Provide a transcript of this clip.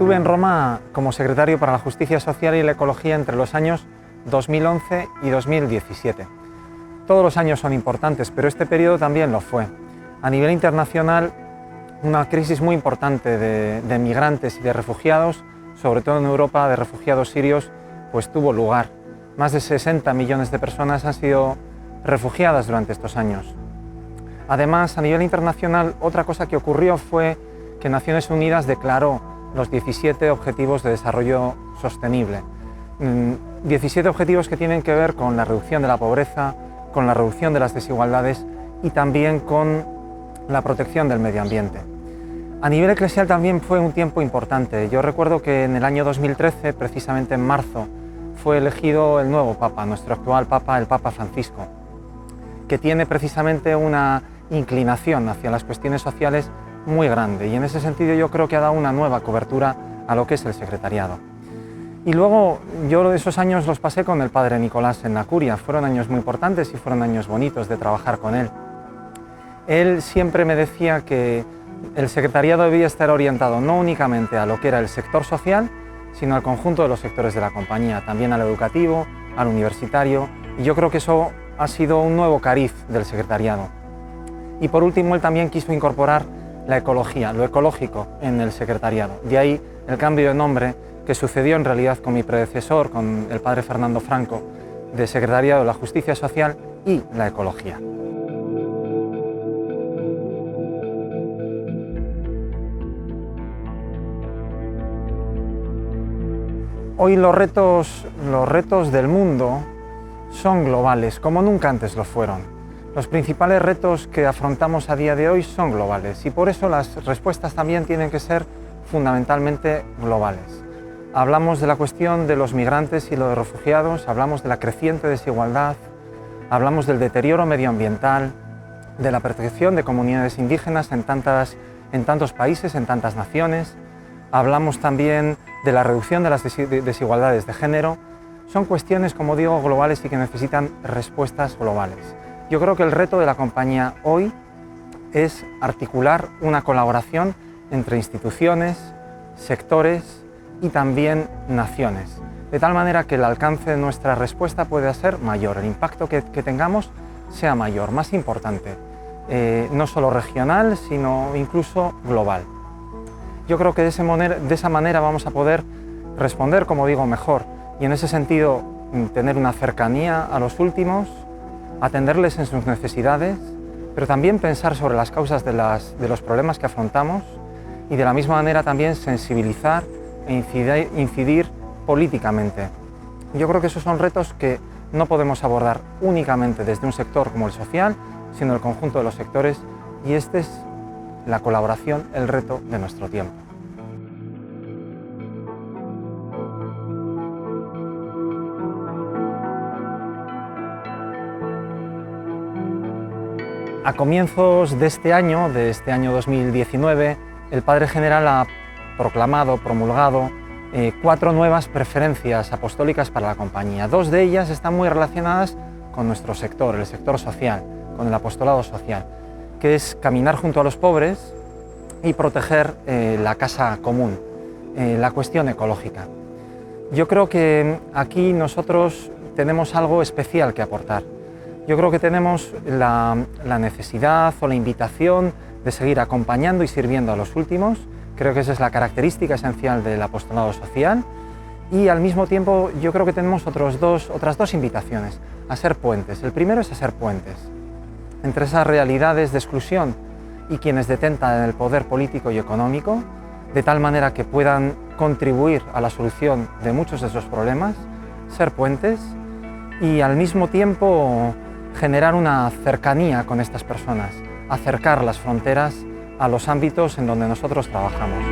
Estuve en Roma como secretario para la Justicia Social y la Ecología entre los años 2011 y 2017. Todos los años son importantes, pero este periodo también lo fue. A nivel internacional, una crisis muy importante de migrantes y de refugiados, sobre todo en Europa, de refugiados sirios, pues tuvo lugar. Más de 60 millones de personas han sido refugiadas durante estos años. Además, a nivel internacional, otra cosa que ocurrió fue que Naciones Unidas declaró los 17 Objetivos de Desarrollo Sostenible. 17 objetivos que tienen que ver con la reducción de la pobreza, con la reducción de las desigualdades y también con la protección del medio ambiente. A nivel eclesial también fue un tiempo importante. Yo recuerdo que en el año 2013, precisamente en marzo, fue elegido el nuevo Papa, nuestro actual Papa, el Papa Francisco, que tiene precisamente una inclinación hacia las cuestiones sociales muy grande, y en ese sentido yo creo que ha dado una nueva cobertura a lo que es el secretariado. Y luego yo esos años los pasé con el padre Nicolás en la curia. Fueron años muy importantes y fueron años bonitos de trabajar con él. Él siempre me decía que el secretariado debía estar orientado no únicamente a lo que era el sector social, sino al conjunto de los sectores de la compañía, también al educativo, al universitario, y yo creo que eso ha sido un nuevo cariz del secretariado. Y por último, él también quiso incorporar la ecología, lo ecológico en el secretariado. De ahí el cambio de nombre que sucedió en realidad con mi predecesor, con el padre Fernando Franco, de Secretariado de la Justicia Social y la Ecología. Hoy los retos del mundo son globales, como nunca antes lo fueron. Los principales retos que afrontamos a día de hoy son globales y por eso las respuestas también tienen que ser fundamentalmente globales. Hablamos de la cuestión de los migrantes y los refugiados, hablamos de la creciente desigualdad, hablamos del deterioro medioambiental, de la protección de comunidades indígenas en tantos países, en tantas naciones. Hablamos también de la reducción de las desigualdades de género. Son cuestiones, como digo, globales y que necesitan respuestas globales. Yo creo que el reto de la compañía hoy es articular una colaboración entre instituciones, sectores y también naciones, de tal manera que el alcance de nuestra respuesta pueda ser mayor, el impacto que tengamos sea mayor, más importante, no solo regional, sino incluso global. Yo creo que de esa manera vamos a poder responder, como digo, mejor, y en ese sentido tener una cercanía a los últimos, atenderles en sus necesidades, pero también pensar sobre las causas de los problemas que afrontamos y de la misma manera también sensibilizar e incidir políticamente. Yo creo que esos son retos que no podemos abordar únicamente desde un sector como el social, sino el conjunto de los sectores, y esta es la colaboración, el reto de nuestro tiempo. A comienzos de este año 2019, el Padre General ha promulgado 4 nuevas preferencias apostólicas para la compañía. 2 de ellas están muy relacionadas con nuestro sector, el sector social, con el apostolado social, que es caminar junto a los pobres y proteger la casa común, la cuestión ecológica. Yo creo que aquí nosotros tenemos algo especial que aportar. Yo creo que tenemos la necesidad o la invitación de seguir acompañando y sirviendo a los últimos. Creo que esa es la característica esencial del apostolado social, y al mismo tiempo yo creo que tenemos otras dos invitaciones a ser puentes. El primero es a ser puentes entre esas realidades de exclusión y quienes detentan el poder político y económico, de tal manera que puedan contribuir a la solución de muchos de esos problemas, ser puentes, y al mismo tiempo generar una cercanía con estas personas, acercar las fronteras a los ámbitos en donde nosotros trabajamos.